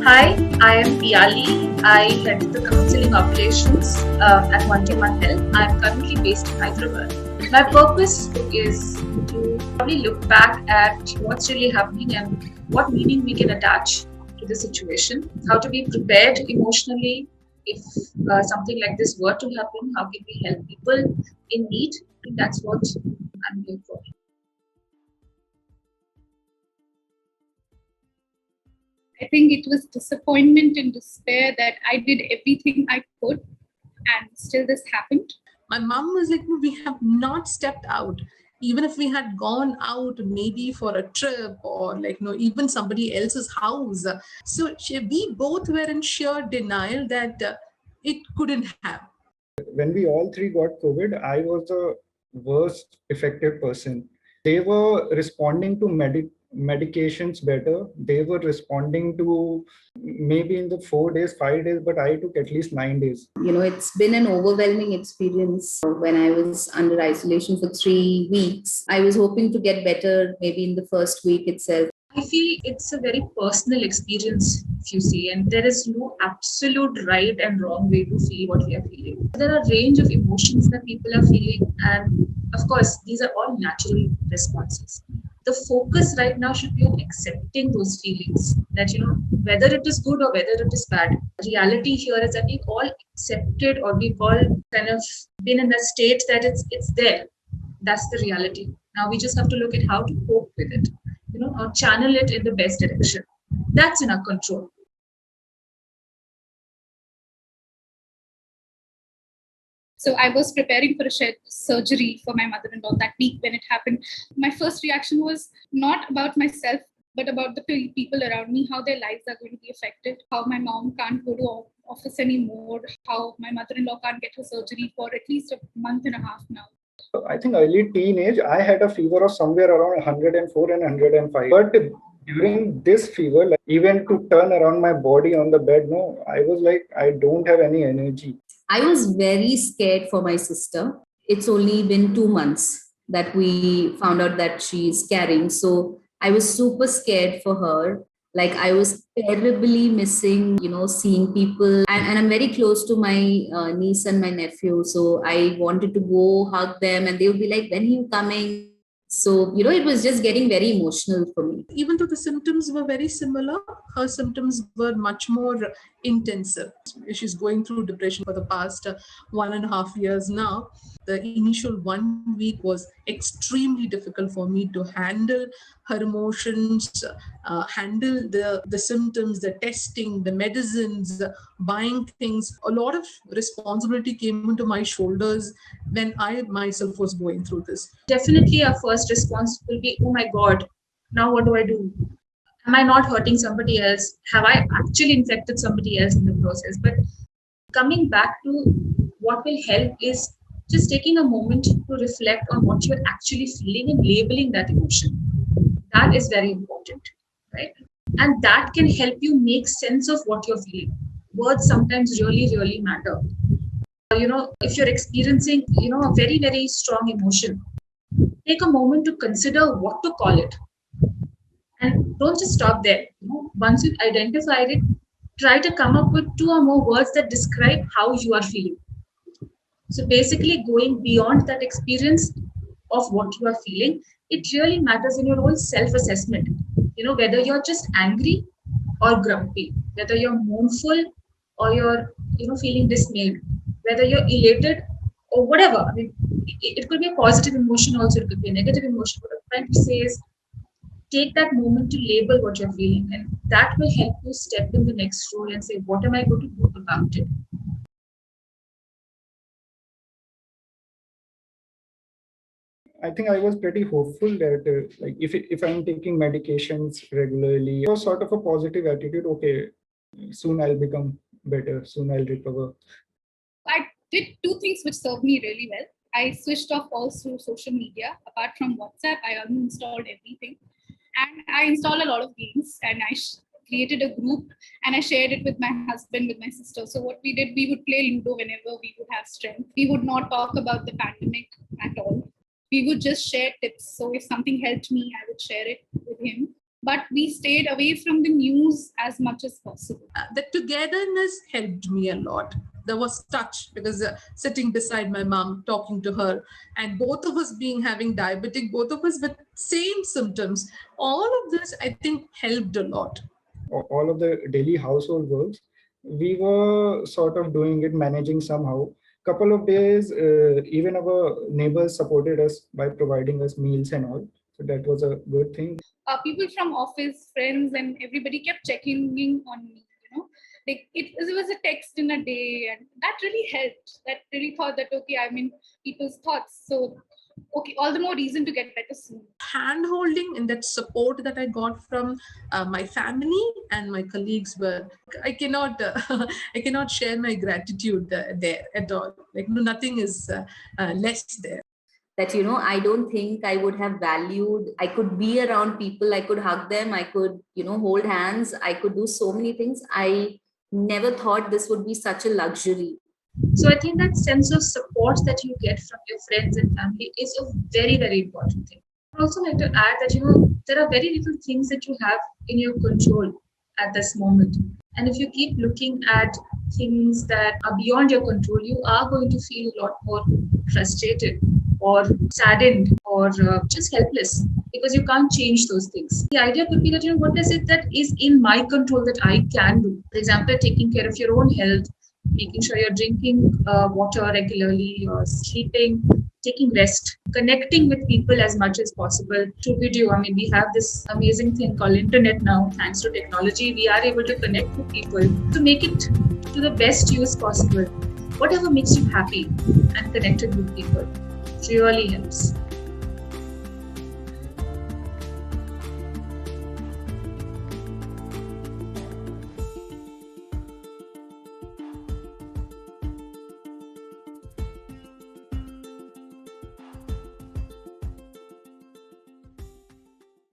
Hi, I am Piali. I head the counseling operations at One Team One Health. I'm currently based in Hyderabad. My purpose is to probably look back at what's really happening and what meaning we can attach to the situation, how to be prepared emotionally if something like this were to happen, how can we help people in need. I think that's what I'm here for. I think it was disappointment and despair that I did everything I could and still this happened. My mom was like, no, we have not stepped out. Even if we had gone out maybe for a trip or like no even somebody else's house, so we both were in sheer denial that it couldn't have. When we all three got COVID, I was the worst affected person. They were responding to medications better. They were responding to maybe in the 4 days, 5 days, but I took at least 9 days. It's been an overwhelming experience. When I was under isolation for 3 weeks, I was hoping to get better maybe in the first week itself. I feel it's a very personal experience, if you see, and there is no absolute right and wrong way to feel what we are feeling. There are a range of emotions that people are feeling, and of course, these are all natural responses. The focus right now should be on accepting those feelings that, whether it is good or whether it is bad. Reality here is that we've all accepted or we've all kind of been in a state that it's there. That's the reality. Now we just have to look at how to cope with it, or channel it in the best direction. That's in our control. So I was preparing for a surgery for my mother-in-law that week when it happened. My first reaction was not about myself, but about the people around me, how their lives are going to be affected, how my mom can't go to office anymore, how my mother-in-law can't get her surgery for at least a month and a half now. I think early teenage, I had a fever of somewhere around 104 and 105. But during this fever, like, even to turn around my body on the bed, no, I was like, I don't have any energy. I was very scared for my sister. It's only been 2 months that we found out that she's carrying. So I was super scared for her. Like I was terribly missing, seeing people. And I'm very close to my niece and my nephew. So I wanted to go hug them and they would be like, when are you coming? So, it was just getting very emotional for me. Even though the symptoms were very similar, her symptoms were much more intensive. She's going through depression for the past 1.5 years now. The initial 1 week was extremely difficult for me to handle her emotions, handle the symptoms, the testing, the medicines, buying things. A lot of responsibility came into my shoulders when I myself was going through this. Definitely, our first response will be, oh my God, now what do I do? Am I not hurting somebody else? Have I actually infected somebody else in the process? But coming back to what will help is just taking a moment to reflect on what you're actually feeling and labeling that emotion. That is very important, right? And that can help you make sense of what you're feeling. Words sometimes really, really matter. If you're experiencing, a very, very strong emotion, take a moment to consider what to call it. And don't just stop there. Once you've identified it, try to come up with 2 or more words that describe how you are feeling. So basically going beyond that experience of what you are feeling, it really matters in your own self-assessment. Whether you're just angry or grumpy, whether you're mournful or you're, feeling dismayed, whether you're elated or whatever. I mean, it could be a positive emotion also, it could be a negative emotion. What I'm trying to say is take that moment to label what you're feeling, and that will help you step in the next role and say, what am I going to do about it? I think I was pretty hopeful that like if I'm taking medications regularly, it was sort of a positive attitude. Okay, soon I'll become better. Soon I'll recover. I did 2 things which served me really well. I switched off all social media. Apart from WhatsApp, I uninstalled everything. And I installed a lot of games and I created a group and I shared it with my husband, with my sister. So what we did, we would play Ludo whenever we would have strength. We would not talk about the pandemic at all. We would just share tips. So if something helped me, I would share it with him. but we stayed away from the news as much as possible. The togetherness helped me a lot. There was touch because sitting beside my mom, talking to her, and both of us having diabetic, both of us with same symptoms. All of this, I think, helped a lot. All of the daily household works, we were sort of doing it, managing somehow. Couple of days, even our neighbors supported us by providing us meals and all. So that was a good thing. People from office, friends, and everybody kept checking in on me. It was a text in a day, and that really helped. That really thought that, okay, I'm in people's thoughts. So, okay, all the more reason to get better soon. Hand-holding and that support that I got from my family and my colleagues I cannot share my gratitude there at all. Nothing is less there. That, I don't think I would have valued. I could be around people, I could hug them, I could, hold hands, I could do so many things. I never thought this would be such a luxury. So I think that sense of support that you get from your friends and family is a very, very important thing. I'd also like to add that, there are very little things that you have in your control at this moment. And if you keep looking at things that are beyond your control, you are going to feel a lot more frustrated or saddened or just helpless because you can't change those things. The idea could be that, what is it that is in my control that I can do? For example, taking care of your own health, making sure you're drinking water regularly, you're sleeping, taking rest, connecting with people as much as possible through video. I mean, we have this amazing thing called internet now. Thanks to technology, we are able to connect with people to make it to the best use possible. Whatever makes you happy and connected with people really helps.